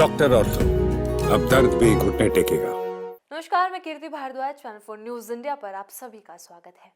Doctor ortho, अब दर्द भी घुटने टेकेगा। नमस्कार, मैं कीर्ति भारद्वाज, चैनल 4 न्यूज इंडिया पर आप सभी का स्वागत है।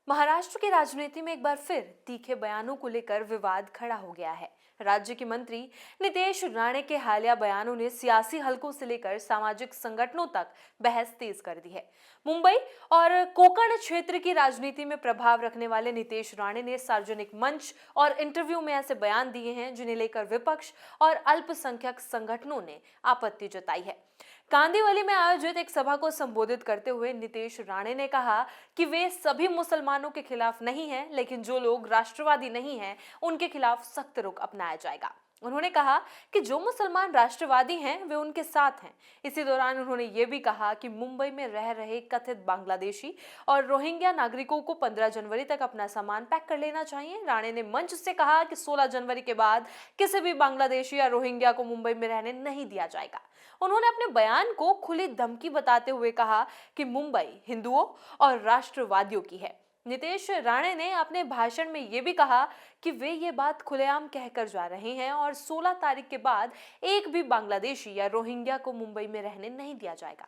महाराष्ट्र की राजनीति में एक बार फिर तीखे बयानों को लेकर विवाद खड़ा हो गया है। राज्य के मंत्री नितेश राणे के हालिया बयानों ने सियासी हलकों से लेकर सामाजिक संगठनों तक बहस तेज कर दी है। मुंबई और कोंकण क्षेत्र की राजनीति में प्रभाव रखने वाले नितेश राणे ने सार्वजनिक मंच और इंटरव्यू में ऐसे बयान दिए हैं जिन्हें लेकर विपक्ष और अल्पसंख्यक संगठनों ने आपत्ति जताई है। कांदिवली में आयोजित एक सभा को संबोधित करते हुए नितेश राणे ने कहा कि वे सभी मुसलमानों के खिलाफ नहीं हैं, लेकिन जो लोग राष्ट्रवादी नहीं हैं उनके खिलाफ सख्त रुख अपनाया जाएगा। उन्होंने कहा कि जो मुसलमान राष्ट्रवादी हैं वे उनके साथ हैं। इसी दौरान उन्होंने ये भी कहा कि मुंबई में रह रहे कथित बांग्लादेशी और रोहिंग्या नागरिकों को 15 जनवरी तक अपना सामान पैक कर लेना चाहिए। राणे ने मंच से कहा कि 16 जनवरी के बाद किसी भी बांग्लादेशी या रोहिंग्या को मुंबई में रहने नहीं दिया जाएगा। उन्होंने अपने बयान को खुली धमकी बताते हुए कहा कि मुंबई हिंदुओं और राष्ट्रवादियों की है। नितेश राणे ने अपने भाषण में यह भी कहा कि वे ये बात खुलेआम कहकर जा रहे हैं और 16 तारीख के बाद एक भी बांग्लादेशी या रोहिंग्या को मुंबई में रहने नहीं दिया जाएगा।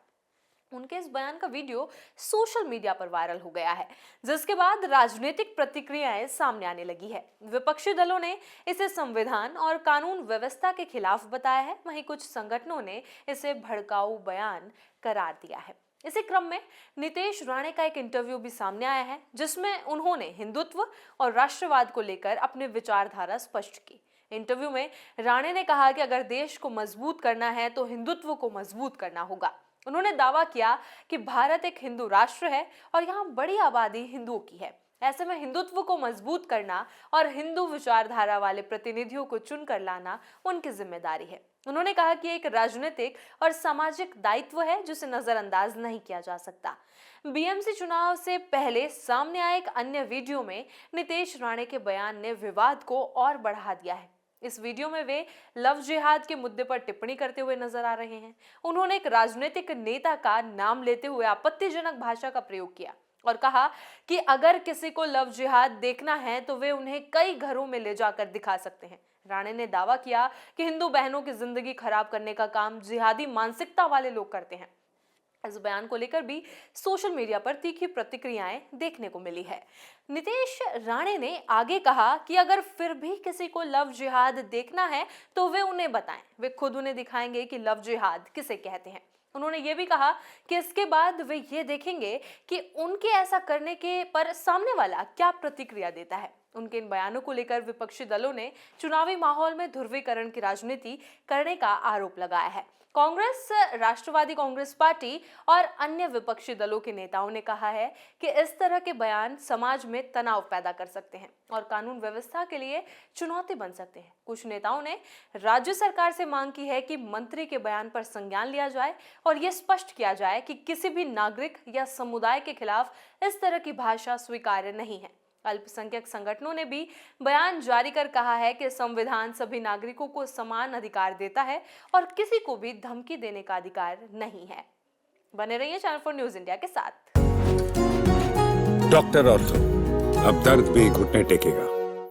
उनके इस बयान का वीडियो सोशल मीडिया पर वायरल हो गया है, जिसके बाद राजनीतिक प्रतिक्रियाएं सामने आने लगी है। विपक्षी दलों ने इसे संविधान और कानून व्यवस्था के खिलाफ बताया है, वहीं कुछ संगठनों ने इसे भड़काऊ बयान करार दिया है। इसी क्रम में नितेश राणे का एक इंटरव्यू भी सामने आया है, जिसमें उन्होंने हिंदुत्व और राष्ट्रवाद को लेकर अपनी विचारधारा स्पष्ट की। इंटरव्यू में राणे ने कहा कि अगर देश को मजबूत करना है तो हिंदुत्व को मजबूत करना होगा। उन्होंने दावा किया कि भारत एक हिंदू राष्ट्र है और यहाँ बड़ी आबादी हिंदुओं की है। ऐसे में हिंदुत्व को मजबूत करना और हिंदू विचारधारा वाले प्रतिनिधियों को चुनकर लाना उनकी जिम्मेदारी है। उन्होंने कहा कि एक राजनीतिक और सामाजिक दायित्व है जिसे नजरअंदाज नहीं किया जा सकता। बीएमसी चुनाव से पहले सामने आए एक अन्य वीडियो में नितेश राणे के बयान ने विवाद को और बढ़ा दिया है। इस वीडियो में वे लव जिहाद के मुद्दे पर टिप्पणी करते हुए नजर आ रहे हैं। उन्होंने एक राजनीतिक नेता का नाम लेते हुए आपत्तिजनक भाषा का प्रयोग किया और कहा कि अगर किसी को लव जिहाद देखना है तो वे उन्हें कई घरों में ले जाकर दिखा सकते हैं। राणे ने दावा किया कि हिंदू बहनों की जिंदगी खराब करने का काम जिहादी मानसिकता वाले लोग करते हैं। इस बयान को लेकर भी सोशल मीडिया पर तीखी प्रतिक्रियाएं देखने को मिली है। नितेश राणे ने आगे कहा कि अगर फिर भी किसी को लव जिहाद देखना है तो वे उन्हें बताएं, वे खुद उन्हें दिखाएंगे कि लव जिहाद किसे कहते हैं। उन्होंने ये भी कहा कि इसके बाद वे ये देखेंगे कि उनके ऐसा करने के पर सामने वाला क्या प्रतिक्रिया देता है। उनके इन बयानों को लेकर विपक्षी दलों ने चुनावी माहौल में ध्रुवीकरण की राजनीति करने का आरोप लगाया है। कांग्रेस, राष्ट्रवादी कांग्रेस पार्टी और अन्य विपक्षी दलों के नेताओं ने कहा है कि इस तरह के बयान समाज में तनाव पैदा कर सकते हैं और कानून व्यवस्था के लिए चुनौती बन सकते हैं। कुछ नेताओं ने राज्य सरकार से मांग की है कि मंत्री के बयान पर संज्ञान लिया जाए और यह स्पष्ट किया जाए कि किसी भी नागरिक या समुदाय के खिलाफ इस तरह की भाषा स्वीकार्य नहीं है। अल्पसंख्यक संगठनों ने भी बयान जारी कर कहा है कि संविधान सभी नागरिकों को समान अधिकार देता है और किसी को भी धमकी देने का अधिकार नहीं है। बने रहिए चैनल 4 न्यूज इंडिया के साथ। डॉक्टर ऑर्थो, अब दर्द भी घुटने टेकेगा।